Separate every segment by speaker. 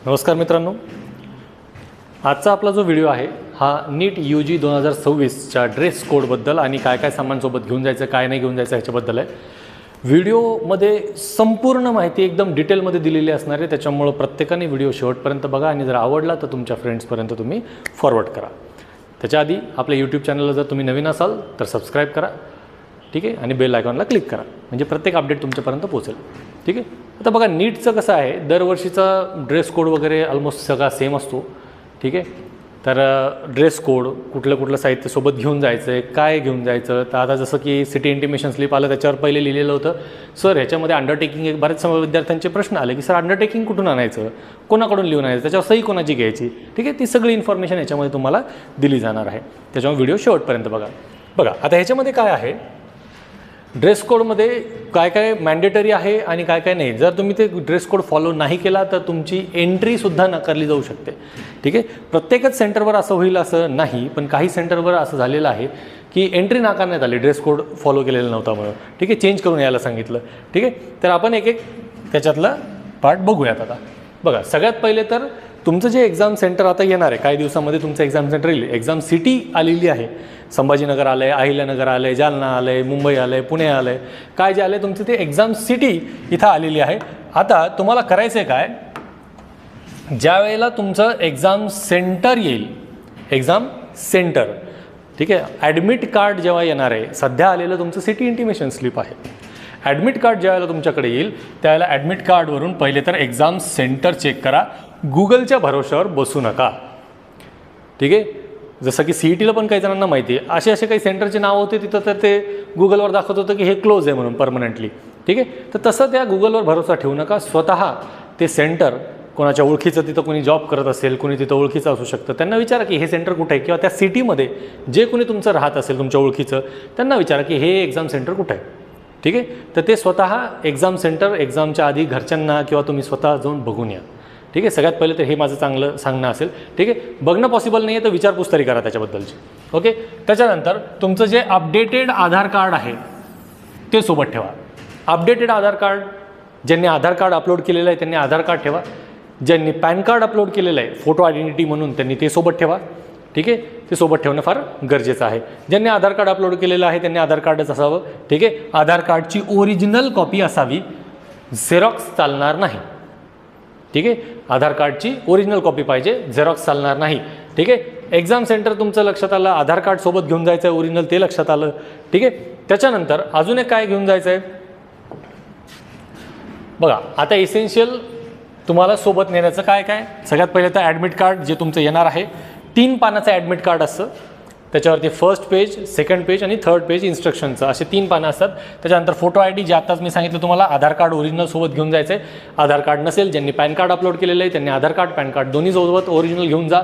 Speaker 1: नमस्कार मित्रांनो, आजचा आपला जो व्हिडिओ आहे हा नीट UG 2026च्या ड्रेस कोडबद्दल आणि काय काय सामानसोबत घेऊन जायचं काय नाही घेऊन जायचं ह्याच्याबद्दल आहे. व्हिडिओमध्ये संपूर्ण माहिती एकदम डिटेलमध्ये दिलेली असणार आहे, त्याच्यामुळं प्रत्येकाने व्हिडिओ शेवटपर्यंत बघा आणि जर आवडला तर तुमच्या फ्रेंड्सपर्यंत तुम्ही फॉरवर्ड करा. त्याच्या आधी आपल्या यूट्यूब चॅनलला जर तुम्ही नवीन असाल तर सबस्क्राईब करा, ठीक आहे, आणि बेल आयकॉनला क्लिक करा म्हणजे प्रत्येक अपडेट तुमच्यापर्यंत पोहोचेल. ठीक आहे. आता बघा नीटचं कसं आहे, दरवर्षीचा ड्रेस कोड वगैरे ऑलमोस्ट सगळा सेम असतो. ठीक आहे. तर ड्रेस कोड कुठलं साहित्य सोबत घेऊन जायचं आहे, काय घेऊन जायचं. तर आता जसं की सिटी इंटिमेशन स्लिप आलं त्याच्यावर पहिले लिहिलेलं होतं सर ह्याच्यामध्ये अंडरटेकिंग. एक बरेच विद्यार्थ्यांचे प्रश्न आले की सर अंडरटेकिंग कुठून आणायचं, कोणाकडून लिहून आणायचं, त्याच्यावर सही कोणाची घ्यायची. ठीक आहे. ती सगळी इन्फॉर्मेशन याच्यामध्ये तुम्हाला दिली जाणार आहे, त्याच्यामुळे व्हिडिओ शेवटपर्यंत बघा. आता ह्याच्यामध्ये काय आहे, ड्रेस कोडमध्ये काय काय मॅन्डेटरी आहे आणि काय काय नाही. जर तुम्ही ते ड्रेस कोड फॉलो नाही केला तर तुमची एंट्रीसुद्धा नाकारली जाऊ शकते. ठीक आहे. प्रत्येकच सेंटरवर असं होईल असं नाही, पण काही सेंटरवर असं झालेलं आहे की एंट्री नाकारण्यात आली, ड्रेस कोड फॉलो केलेला नव्हता म्हणून. ठीक आहे. चेंज करून यायला सांगितलं. ठीक आहे. तर आपण एक त्याच्यातलं पार्ट बघूयात. आता बघा, सगळ्यात पहिले तर तुमचं जे एक्झाम सेंटर आता येणार आहे काही दिवसामध्ये तुमचं एक्झाम सेंटर येईल. एक्झाम सिटी आलेली आहे, संभाजीनगर आलं आहे, अहिल्यानगर आलं आहे, जालना आलं आहे, मुंबई आलं आहे, पुणे आलं आहे, काय जे आलं आहे तुमचं ते एक्झाम सिटी इथं आलेली आहे. आता तुम्हाला करायचं आहे काय, ज्या वेळेला तुमचं एक्झाम सेंटर येईल, एक्झाम सेंटर, ठीक आहे, ॲडमिट कार्ड जेव्हा येणार आहे, सध्या आलेलं तुमचं सिटी इंटिमेशन स्लिप आहे. ॲडमिट कार्ड ज्यावेळेला तुमच्याकडे येईल त्यावेळेला ॲडमिट कार्डवरून पहिले तर एक्झाम सेंटर चेक करा, गुगलच्या भरोश्यावर बसू नका. ठीक आहे. जसं की CETला पण काही जणांना माहिती आहे, असे काही सेंटरचे नाव होते तिथं, तर ते गुगलवर दाखवत होतं की हे क्लोज आहे म्हणून परमनंटली. ठीक आहे. तर तसं त्या गुगलवर भरोसा ठेवू नका. स्वतः ते सेंटर कोणाच्या ओळखीचं, तिथं कोणी जॉब करत असेल, कोणी तिथं ओळखीचं असू शकतं, त्यांना विचारा की हे सेंटर कुठं आहे, किंवा त्या सिटीमध्ये जे कोणी तुमचं राहत असेल तुमच्या ओळखीचं त्यांना विचारा की हे एक्झाम सेंटर कुठं आहे. ठीक आहे. तर ते स्वतः एक्झाम सेंटर एक्झामच्या आधी घरच्यांना किंवा तुम्ही स्वतः जाऊन बघून या. ठीक आहे. सगळ्यात पहिले तर हे माझं चांगलं सांगणं असेल. ठीक आहे. बघणं पॉसिबल नाही आहे तर विचारपूस तरी करा त्याच्याबद्दलची. ओके. त्याच्यानंतर तुमचं जे अपडेटेड आधार कार्ड आहे ते सोबत ठेवा. अपडेटेड आधार कार्ड, ज्यांनी आधार कार्ड अपलोड केलेलं आहे त्यांनी आधार कार्ड ठेवा. ज्यांनी पॅन कार्ड अपलोड केलेलं आहे फोटो आयडेंटिटी म्हणून त्यांनी ते सोबत ठेवा. ठीक आहे. ते सोबत ठेवणं फार गरजेचं आहे. ज्यांनी आधार कार्ड अपलोड केलेलं आहे त्यांनी आधार कार्डच असावं. ठीक आहे. आधार कार्डची ओरिजिनल कॉपी असावी, झेरॉक्स चालणार नाही. ठीक आहे. आधार कार्डची ओरिजिनल कॉपी पाहिजे, झेरॉक्स चालणार नाही. ठीक आहे. एक्झाम सेंटर तुमचं लक्षात आलं, आधार कार्ड सोबत घेऊन जायचं आहे ओरिजिनल ते लक्षात आलं. ठीक आहे. त्याच्यानंतर अजून एक काय घेऊन जायचं आहे बघा. आता इसेन्शियल तुम्हाला सोबत नेण्याचं काय काय, सगळ्यात पहिले तर ॲडमिट कार्ड जे तुमचं येणार आहे 3 पानाचं ॲडमिट कार्ड असतं. त्याच्यावरती फर्स्ट पेज, सेकंड पेज आणि थर्ड पेज इन्स्ट्रक्शनचं असे 3 पानं असतात. त्याच्यानंतर फोटो ID जे आताच मी सांगितलं तुम्हाला, आधार कार्ड ओरिजिनल सोबत घेऊन जायचं आहे. आधार कार्ड नसेल, ज्यांनी पॅन कार्ड अपलोड केलेलं आहे त्यांनी आधार कार्ड पॅन कार्ड दोन्ही सोबत ओरिजिनल घेऊन जा.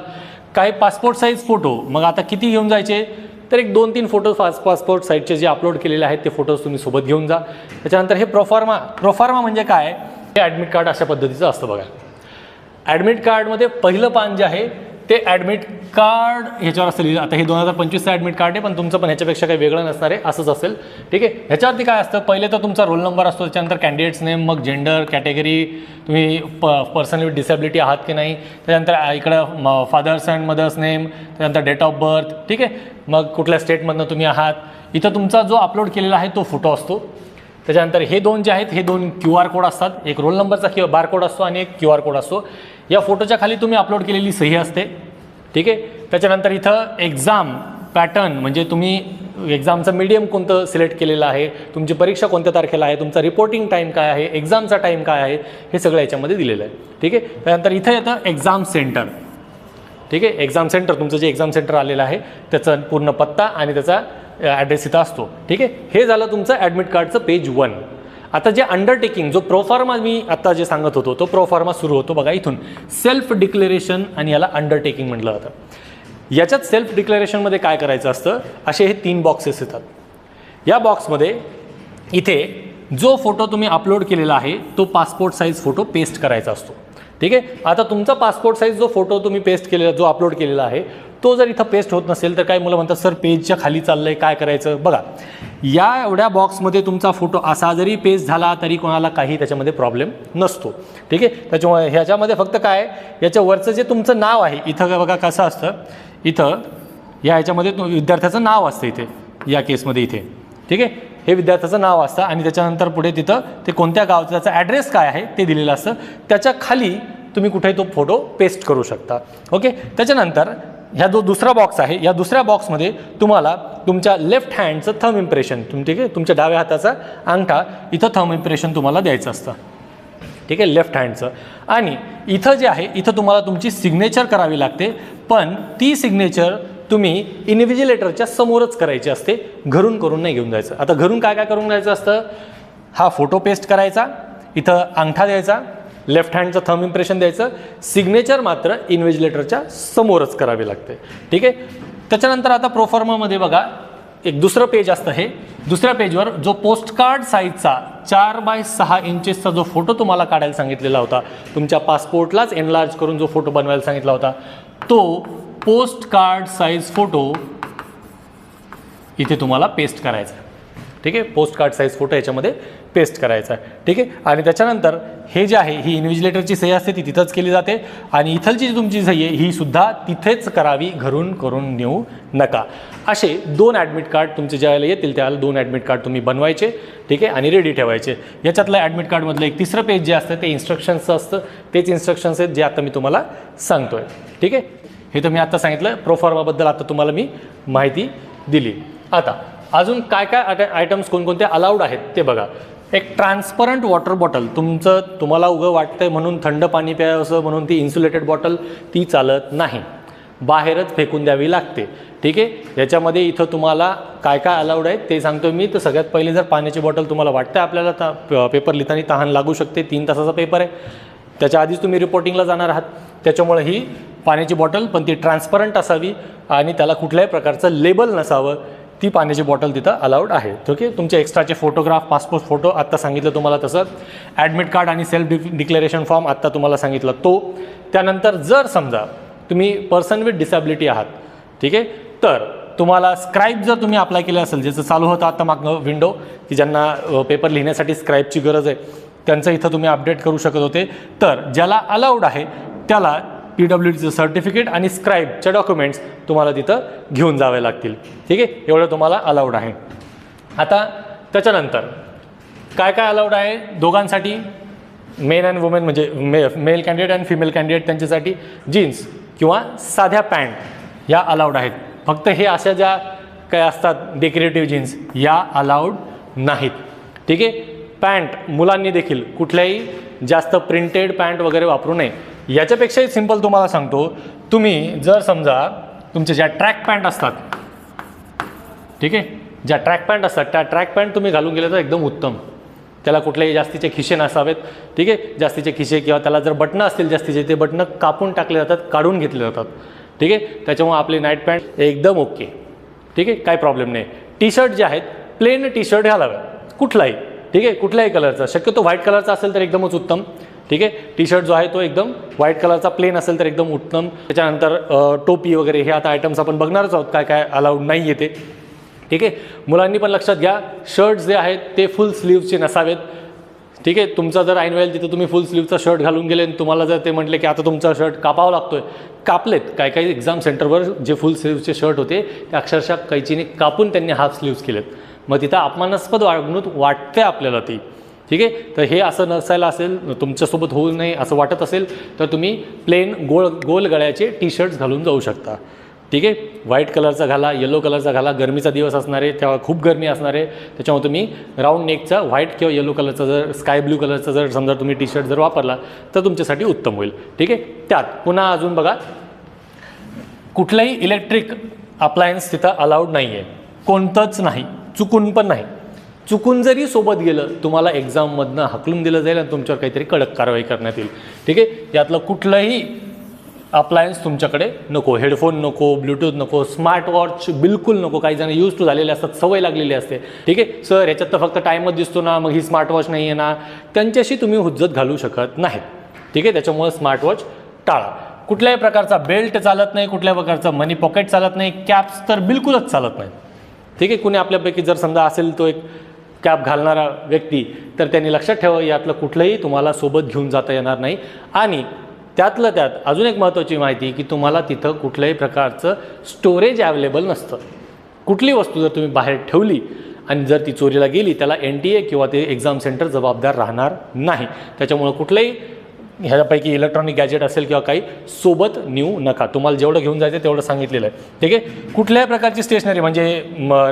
Speaker 1: काही पासपोर्ट साईज फोटो, मग आता किती घेऊन जायचे तर एक 2-3 फोटो पासपोर्ट साईजचे जे अपलोड केलेले आहेत ते फोटोज तुम्ही सोबत घेऊन जा. त्याच्यानंतर हे प्रोफार्मा म्हणजे काय, हे ॲडमिट कार्ड अशा पद्धतीचं असतं बघा. ॲडमिट कार्डमध्ये पहिलं पान जे आहे ते ॲडमिट कार्ड ह्याच्यावर असतं. आता हे 2025चं ॲडमिट कार्ड आहे, पण तुमचं पण ह्याच्यापेक्षा काही वेगळं नसणार आहे, असंच असेल. ठीक आहे. ह्याच्यावरती काय असतं, पहिले तर तुमचा रोल नंबर असतो, त्याच्यानंतर कॅन्डिडेट्स नेम, मग जेंडर, कॅटेगरी, तुम्ही पर्सन विथ डिसेबिलिटी आहात की नाही, त्याच्यानंतर इकडं फादर्स अँड मदर्स नेम, त्याच्यानंतर डेट ऑफ बर्थ. ठीक आहे. मग कुठल्या स्टेटमधनं तुम्ही आहात, इथं तुमचा जो अपलोड केलेला आहे तो फोटो असतो. त्याच्यानंतर हे 2 जे आहेत हे 2 QR कोड असतात, एक रोल नंबरचा बारकोड असतो आणि एक QR कोड असतो. या फोटोच्या खाली तुम्ही अपलोड केलेली सही असते. ठीक आहे. त्याच्यानंतर इथं एक्झाम पॅटर्न म्हणजे तुम्ही एक्झामचं मीडियम कोणतं सिलेक्ट केलेलं आहे, तुमची परीक्षा कोणत्या तारखेला आहे, तुमचा रिपोर्टिंग टाईम काय आहे, एक्झामचा टाईम काय आहे, हे सगळं याच्यामध्ये दिलेलं आहे. ठीक आहे. त्यानंतर इथं येतं एक्झाम सेंटर. ठीक आहे. एक्झाम सेंटर तुमचं जे एक्झाम सेंटर आलेलं आहे त्याचा पूर्ण पत्ता आणि त्याचा ॲड्रेस इथं असतो. ठीक आहे. हे झालं तुमचं ॲडमिट कार्डचं पेज 1. आता जे अंडरटेकिंग, जो प्रोफार्मा मी आत्ता जे सांगत होतो तो प्रोफार्मा सुरू होतो बघा इथून, सेल्फ डिक्लेरेशन, आणि याला अंडरटेकिंग म्हटलं जातं. याच्यात सेल्फ डिक्लेरेशनमध्ये काय करायचं असतं, असे हे 3 बॉक्सेस येतात. या बॉक्समध्ये इथे जो फोटो तुम्ही अपलोड केलेला आहे तो पासपोर्ट साईज फोटो पेस्ट करायचा असतो. ठीक आहे. आता तुमचा पासपोर्ट साईज जो फोटो तुम्ही पेस्ट केलेला, जो अपलोड केलेला आहे, तो जर इथं पेस्ट होत नसेल तर काही मुलं म्हणतात सर पेजच्या खाली चाललंय, काय करायचं. बघा, या एवढ्या बॉक्समध्ये तुमचा फोटो असा जरी पेस्ट झाला तरी कोणाला काही त्याच्यामध्ये प्रॉब्लेम नसतो. ठीक आहे. त्याच्यामुळे ह्याच्यामध्ये फक्त काय, याच्यावरचं जे तुमचं नाव आहे, इथं बघा कसं असतं, इथं ह्याच्यामध्ये विद्यार्थ्याचं नाव असतं इथे, या केसमध्ये इथे. ठीक आहे. हे विद्यार्थ्याचं नाव असतं आणि त्याच्यानंतर पुढे तिथं ते कोणत्या गावचं, त्याचा ॲड्रेस काय आहे ते दिलेलं असतं. त्याच्या खाली तुम्ही कुठेही तो फोटो पेस्ट करू शकता. ओके. त्याच्यानंतर ह्या जो दुसरा बॉक्स आहे, या दुसऱ्या बॉक्समध्ये तुम्हाला तुमच्या लेफ्ट हँडचं थंब इम्प्रेशन, ठीक आहे, तुमच्या डाव्या हाताचा अंगठा इथं थंब इम्प्रेशन तुम्हाला द्यायचं असतं. ठीक आहे, लेफ्ट हँडचं. आणि इथं जे आहे, इथं तुम्हाला तुमची सिग्नेचर करावी लागते, पण ती सिग्नेचर तुम्ही इन्व्हिजिलेटरच्या समोरच करायची असते, घरून करून नाही घेऊन जायचं. आता घरून काय काय करून जायचं असतं, हा फोटो पेस्ट करायचा, इथं अंगठा द्यायचा, लेफ्ट हँडचं थंब इम्प्रेशन द्यायचं, सिग्नेचर मात्र इन्व्हिजिलेटरच्या समोरच करावी लागते. ठीक आहे. त्याच्यानंतर आता प्रोफॉर्मामध्ये बघा एक दुसरं पेज असतं. हे दुसऱ्या पेजवर जो पोस्टकार्ड साईजचा 4x6 इंचेसचा जो फोटो तुम्हाला काढायला सांगितलेला होता, तुमच्या पासपोर्टलाच एनलार्ज करून जो फोटो बनवायला सांगितला होता, तो पोस्टकार्ड साईज फोटो इथे तुम्हाला पेस्ट करायचा. ठीक आहे. पोस्टकार्ड साईज फोटो याच्यामध्ये पेस्ट करायचा. ठीक आहे. आणि त्याच्यानंतर हे जे आहे, ही इन्व्हिजिलेटरची सही असते, ती तिथंच केली जाते. आणि इथलची जी तुमची सही आहे ही सुद्धा तिथेच करावी, घरून करून नेऊ नका. असे 2 ॲडमिट कार्ड तुमचे ज्यावेळेला येतील त्यावेळेला 2 ॲडमिट कार्ड तुम्ही बनवायचे. ठीक आहे. आणि रेडी ठेवायचे. याच्यातलं ॲडमिट कार्डमधलं एक तिसरं पेज जे असतं ते इन्स्ट्रक्शन्सचं असतं. तेच इन्स्ट्रक्शन्स आहेत जे आता मी तुम्हाला सांगतोय. ठीक आहे. हे तर मी आता सांगितलं, प्रोफॉर्माबद्दल आता तुम्हाला मी माहिती दिली. आता अजून काय काय आयटम्स कोणकोणते अलाउड आहेत ते बघा. एक ट्रान्सपरंट वॉटर बॉटल, तुम्हाला उगं वाटतंय म्हणून थंड पाणी प्यावं म्हणून ती इन्सुलेटेड बॉटल ती चालत नाही, बाहेरच फेकून द्यावी लागते. ठीक आहे. याच्यामध्ये इथं तुम्हाला काय काय अलाउड आहे ते सांगतो मी. तर सगळ्यात पहिले जर पाण्याची बॉटल तुम्हाला वाटतं आपल्याला पेपर लिहिताना तहान लागू शकते, 3 तासाचा पेपर आहे, त्याच्या आधीच तुम्ही रिपोर्टिंगला जाणार आहात, त्याच्यामुळे ही पाण्याची बॉटल पण ती ट्रान्सपरंट असावी आणि त्याला कुठल्याही प्रकारचं लेबल नसावं, ती पाण्याची बॉटल तिथं अलाउड आहे. ठीक आहे. तुमचे एक्स्ट्राचे फोटोग्राफ, पासपोर्ट फोटो आत्ता सांगितलं तुम्हाला तसं, ॲडमिट कार्ड आणि सेल्फ डिक्लेरेशन फॉर्म आत्ता तुम्हाला सांगितलं तो. त्यानंतर जर समजा तुम्ही पर्सन विथ डिसॅबिलिटी आहात, ठीक आहे, तर तुम्हाला स्क्राईब जर तुम्ही अप्लाय केलं असेल, ज्याचं चालू होतं आता मागं विंडो, की ज्यांना पेपर लिहिण्यासाठी स्क्राईबची गरज आहे, त्यांचं इथं तुम्ही अपडेट करू शकत होते. तर ज्याला अलाउड आहे त्याला PWDचं सर्टिफिकेट आणि स्क्राईबच्या डॉक्युमेंट्स तुम्हाला तिथं घेऊन जावे लागतील. ठीक आहे. एवढं तुम्हाला अलाउड आहे. आता त्याच्यानंतर काय काय अलाउड आहे दोघांसाठी, मेन अँड वुमेन म्हणजे मेल कॅन्डिडेट आणि फिमेल कॅन्डिडेट, त्यांच्यासाठी जीन्स किंवा साध्या पॅन्ट या अलाउड आहेत. फक्त हे अशा ज्या काय असतात डेकोरेटिव्ह जीन्स या अलाउड नाहीत. ठीक आहे. पॅन्ट मुलांनी देखील कुठल्याही जास्त प्रिंटेड पॅन्ट वगैरे वापरू नये. याच्यापेक्षाही सिंपल तुम्हाला सांगतो, तुम्ही जर समजा तुमच्या ज्या ट्रॅक पॅन्ट असतात, ठीक आहे, ज्या ट्रॅक पॅन्ट असतात त्या ट्रॅक पॅन्ट तुम्ही घालून गेले तर एकदम उत्तम. त्याला कुठलेही जास्तीचे खिसे नसावेत. ठीक आहे. जास्तीचे खिसे किंवा त्याला जर बटणं असतील जास्तीचे, ते बटणं कापून टाकले जातात, काढून घेतले जातात. ठीक आहे. त्याच्यामुळे आपली नाईट पॅन्ट एकदम ओके. ठीक आहे. काही प्रॉब्लेम नाही. टी शर्ट जे आहेत प्लेन टी शर्ट घालाव्या कुठलाही. ठीक आहे. कुठल्याही कलरचा, शक्यतो व्हाईट कलरचा असेल तर एकदमच उत्तम. ठीक आहे. टी शर्ट जो आहे तो एकदम व्हाईट कलरचा प्लेन असेल तर एकदम उत्तम. त्याच्यानंतर टोपी वगैरे हे आता आयटम्स आपण बघणारच आहोत काय काय अलाउड नाही येते. ठीक आहे. मुलांनी पण लक्षात घ्या, शर्ट्स जे आहेत ते फुल स्लीव्सचे नसावेत. ठीक आहे. तुमचा जर ऐन वेळेला तिथं तुम्ही फुल स्लीवचा शर्ट घालून गेले आणि तुम्हाला जर ते म्हटले की आता तुमचा शर्ट कापावा लागतोय, कापलेत. काही काही एक्झाम सेंटरवर जे फुल स्लीव्सचे शर्ट होते ते अक्षरशः कैचीने कापून त्यांनी हाफ स्लीव्स केलेत. मग तिथं अपमानास्पद वागणूक वाटते आपल्याला ती. ठीक आहे. तर हे असं नसायला असेल, तुमच्यासोबत होऊ नये असं वाटत असेल तर तुम्ही प्लेन गोल गळ्याचे टी शर्ट्स घालून जाऊ शकता. ठीक आहे. व्हाईट कलरचा घाला, येलो कलरचा घाला, गरमीचा दिवस असणार आहे तेव्हा खूप गरमी असणार आहे, त्याच्यामुळे तुम्ही राऊंड नेकचा व्हाईट किंवा येलो कलरचा जर स्काय ब्ल्यू कलरचा जर समजा तुम्ही टी शर्ट जर वापरला तर तुमच्यासाठी उत्तम होईल. ठीक आहे. त्यात पुन्हा अजून बघा, कुठलाही इलेक्ट्रिक अप्लायन्स तिथं अलाउड नाही आहे, कोणतंच नाही, चुकून पण नाही. चुकून जरी सोबत गेलं तुम्हाला एक्झाममधनं हाकलून दिलं जाईल आणि तुमच्यावर काहीतरी कडक कारवाई करण्यात येईल. ठीक आहे. यातलं कुठलंही अप्लायन्स तुमच्याकडे नको, हेडफोन नको, ब्लूटूथ नको, स्मार्ट वॉच बिलकुल नको. काही जण यूज टू झालेले असतात, सवय लागलेली असते. ठीक आहे. सर ह्याच्यात तर फक्त टाईमच दिसतो ना, मग ही स्मार्ट वॉच नाही आहे ना, त्यांच्याशी तुम्ही हुज्जत घालू शकत नाहीत. ठीक आहे, त्याच्यामुळे स्मार्टवॉच टाळा. कुठल्याही प्रकारचा बेल्ट चालत नाही, कुठल्याही प्रकारचं मनी पॉकेट चालत नाही, कॅप्स तर बिलकुलच चालत नाही. ठीक आहे, कुणी आपल्यापैकी जर समजा असेल तो एक कॅप घालणारा व्यक्ती, तर त्यांनी लक्षात ठेवा यातलं कुठलंही तुम्हाला सोबत घेऊन जाता येणार नाही. आणि त्यातलं त्यात अजून एक महत्त्वाची माहिती की तुम्हाला तिथं कुठल्याही प्रकारचं स्टोरेज अवेलेबल नसतं. कुठली वस्तू जर तुम्ही बाहेर ठेवली आणि जर ती चोरीला गेली, त्याला NTA किंवा ते एक्झाम सेंटर जबाबदार राहणार नाही. त्याच्यामुळं कुठलंही ह्यापैकी इलेक्ट्रॉनिक गॅजेट असेल किंवा काही सोबत नेऊ नका. तुम्हाला जेवढं घेऊन जायचं तेवढं सांगितलेलं आहे. ठीक आहे, कुठल्याही प्रकारची स्टेशनरी म्हणजे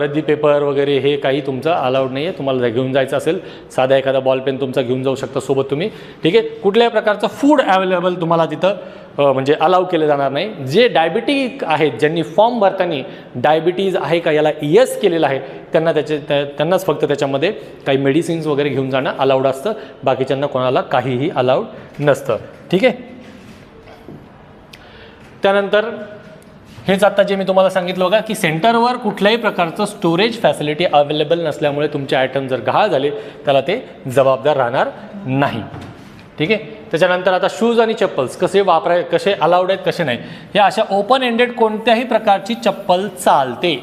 Speaker 1: रद्दी पेपर वगैरे हे काही तुमचं अलाउड नाही आहे. तुम्हाला घेऊन जायचं असेल साधा एखादा बॉल पेन तुमचा घेऊन जाऊ शकता सोबत तुम्ही. ठीक आहे, कुठल्याही प्रकारचं फूड अवेलेबल तुम्हाला तिथं म्हणजे अलाउ केले जाणार नाही. जे डायबिटिक आहेत, ज्यांनी फॉर्म भरताना डायबिटीज आहे का याला येस केलेलं आहे, त्यांनाच फक्त त्याच्यामध्ये काही मेडिसिन्स वगैरे घेऊन जाणं अलाउड असतं. बाकीच्यांना कोणाला काहीही अलाउड नसतं. ठीक आहे, त्यानंतर हेच आत्ता जे मी तुम्हाला सांगितलं बघा की सेंटरवर कुठल्याही प्रकारचं स्टोरेज फॅसिलिटी अवेलेबल नसल्यामुळे तुमचे आयटम जर गहाळ झाले त्याला ते जबाबदार राहणार नाही. ठीक आहे, त्याच्यानंतर आता शूज आणि चप्पल्स कसे अलाउड आहेत कसे नाही, हे अशा ओपन एंडेड कोणत्याही प्रकारची चप्पल चालते.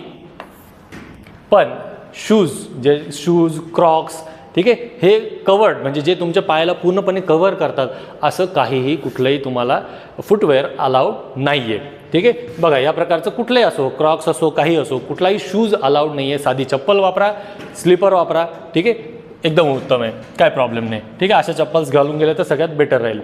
Speaker 1: पण शूज क्रॉक्स, ठीक आहे, हे कवर्ड म्हणजे जे तुमच्या पायाला पूर्णपणे कव्हर करतात असं काहीही कुठलंही तुम्हाला फुटवेअर अलाउड नाही आहे. ठीक आहे, बघा या प्रकारचं कुठलंही असो, क्रॉक्स असो काही असो, कुठलाही शूज अलाउड नाही आहे. साधी चप्पल वापरा, स्लीपर वापरा. ठीक आहे, एकदम उत्तम आहे, काय प्रॉब्लेम नाही. ठीक आहे, अशा चप्पल्स घालून गेले तर सगळ्यात बेटर राहील.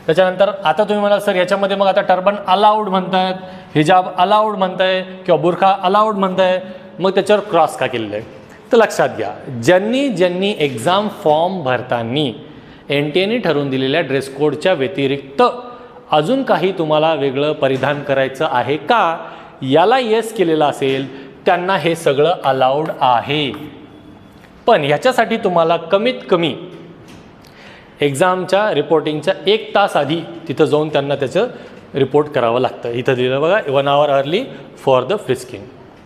Speaker 1: त्याच्यानंतर आता तुम्ही म्हणाल सर याच्यामध्ये मग आता टर्बन अलाउड म्हणतायत, हिजाब अलाउड म्हणताय किंवा बुरखा अलाउड म्हणताय, मग त्याच्यावर क्रॉस का केलेलं आहे? तर लक्षात घ्या, ज्यांनी एक्झाम फॉर्म भरताना NTAने ठरवून दिलेल्या ड्रेस कोडच्या व्यतिरिक्त अजून काही तुम्हाला वेगळं परिधान करायचं आहे का याला येस केलेलं असेल त्यांना हे सगळं अलाउड आहे. पण ह्याच्यासाठी तुम्हाला कमीत कमी एक्झामच्या रिपोर्टिंगच्या 1 तास आधी तिथं जाऊन त्यांना त्याचं रिपोर्ट करावं लागतं. इथं दिलं बघा 1 hour early for the frisking.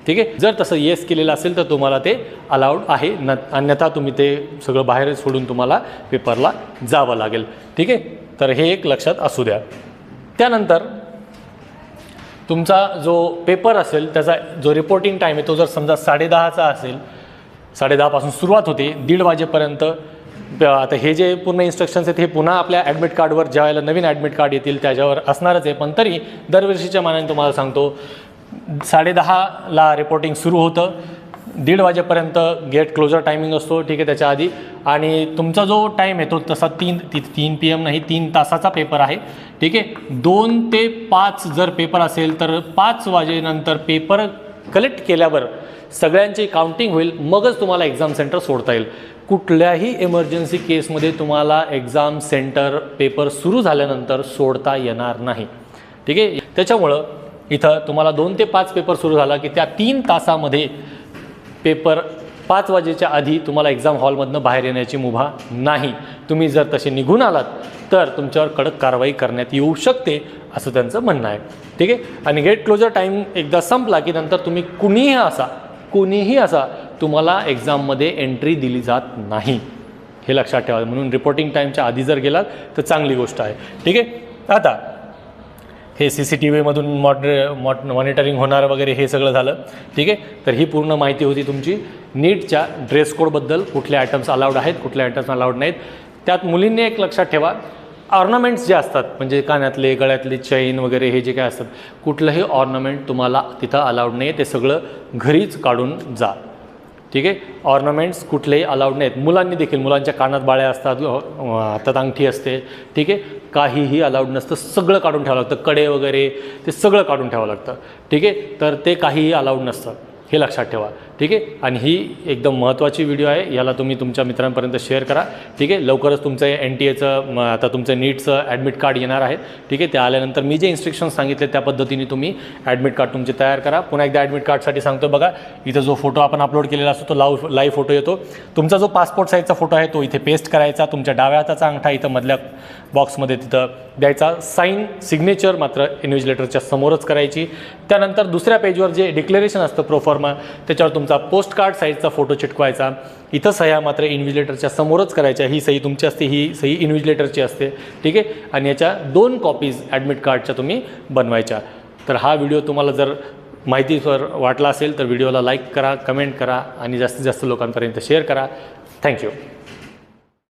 Speaker 1: ठीक आहे, जर तसं येस केलेलं असेल तर तुम्हाला ते अलाउड आहे, अन्यथा तुम्ही ते सगळं बाहेर सोडून तुम्हाला पेपरला जावं लागेल. ठीक आहे, तर हे एक लक्षात असू द्या. त्यानंतर तुमचा जो पेपर असेल त्याचा जो रिपोर्टिंग टाईम आहे तो जर समजा 10:30चा असेल, 10:30पासून सुरुवात होते 1:30 वाजेपर्यंत. आता हे जे पूर्ण इन्स्ट्रक्शन्स आहेत हे पुन्हा आपल्या ॲडमिट कार्डवर ज्या वेळेला नवीन ॲडमिट कार्ड येतील त्याच्यावर असणारच आहे. पण तरी दरवर्षीच्या मानाने तुम्हाला सांगतो 10:30ला रिपोर्टिंग सुरू होतं, 1:30 वाजेपर्यंत गेट क्लोजर टायमिंग असतो. ठीक आहे, त्याच्या आधी. आणि तुमचा जो टाईम आहे तो तसा 3 PM नाही, 3 तासाचा पेपर आहे. ठीक आहे, 2 ते 5 जर पेपर असेल तर 5 वाजेनंतर पेपर कलेक्ट केल्यावर सगळ्यांची काउंटिंग होईल, मगच तुम्हाला एक्झाम सेंटर सोडता येईल. कुठल्याही इमर्जन्सी केसमध्ये तुम्हाला एक्झाम सेंटर पेपर सुरू झाल्यानंतर सोडता येणार नाही. ठीक आहे, त्याच्यामुळं इथं तुम्हाला 2 ते 5 पेपर सुरू झाला की त्या 3 तासामध्ये पेपर 5 वाजेच्या आधी तुम्हाला एक्झाम हॉलमधनं बाहेर येण्याची मुभा नाही. तुम्ही जर तसे निघून आलात तर तुमच्यावर कडक कारवाई करण्यात येऊ शकते असं त्यांचं म्हणणं आहे. ठीक आहे, आणि गेट क्लोजर टाईम एकदा संपला की नंतर तुम्ही कुणीही असा तुम्हाला एक्झाममध्ये एंट्री दिली जात नाही, हे लक्षात ठेवा. म्हणून रिपोर्टिंग टाईमच्या आधी जर गेलात तर चांगली गोष्ट आहे. ठीक आहे, आता हे CCTVमधून मॉनिटरिंग होणार वगैरे हे सगळं झालं. ठीक आहे, तर ही पूर्ण माहिती होती तुमची नीटच्या ड्रेस कोडबद्दल, कुठले आयटम्स अलाउड आहेत कुठले आयटम्स अलाउड नाहीत. त्यात मुलींनी एक लक्षात ठेवा, ऑर्नामेंट्स जे असतात म्हणजे कानातले गळ्यातले चैन वगैरे हे जे काय असतात, कुठलंही ऑर्नामेंट तुम्हाला तिथं अलाउड नाही आहे, ते सगळं घरीच काढून जा. ठीक आहे, ऑर्नामेंट्स कुठलेही अलाउड नाहीत. मुलांनी देखील, मुलांच्या कानात बाळ्या असतात, हातात अंगठी असते. ठीक आहे, काहीही अलाउड नसतं, सगळं काढून ठेवावं लागतं. कडे वगैरे ते सगळं काढून ठेवावं लागतं. ठीक आहे, तर ते काहीही अलाउड नसतं, हे लक्षात ठेवा. ठीक आहे, आणि ही एकदम महत्त्वाची व्हिडिओ आहे, याला तुम्ही तुमच्या मित्रांपर्यंत शेअर करा. ठीक आहे, लवकरच तुमचं NTAचं आता तुमचं नीटचं ॲडमिट कार्ड येणार आहे. ठीक आहे, ते आल्यानंतर मी जे इन्स्ट्रक्शन्स सांगितले त्या पद्धतीने तुम्ही ॲडमिट कार्ड तुमचे तयार करा. पुन्हा एकदा ॲडमिट कार्डसाठी सांगतो बघा, इथं जो फोटो आपण अपलोड केलेला असतो तो लाईव्ह फोटो येतो. तुमचा जो पासपोर्ट साईजचा फोटो आहे तो इथे पेस्ट करायचा. तुमच्या डाव्या हाताचा अंगठा इथं मधल्या बॉक्समध्ये तिथं द्यायचा. सिग्नेचर मात्र इन्व्हिजिलेटरच्या समोरच करायची. त्यानंतर दुसऱ्या पेजवर जे डिक्लेरेशन असतं प्रोफॉर्मा फॉर्मा, त्याच्यावर तुमचा पोस्ट कार्ड साईजचा फोटो चिटकवायचा. इथं सह्या मात्र इन्व्हिजिलेटरच्या समोरच करायच्या. ही सही तुमची असते, ही सही इन्व्हिजिलेटरची असते, ठीक आहे. आणि याच्या 2 कॉपीज ॲडमिट कार्डच्या तुम्ही बनवायच्या. तर हा व्हिडिओ तुम्हाला जर माहितीवर वाटला असेल तर व्हिडिओला लाईक करा, कमेंट करा आणि जास्तीत जास्त लोकांपर्यंत शेअर करा. थँक्यू.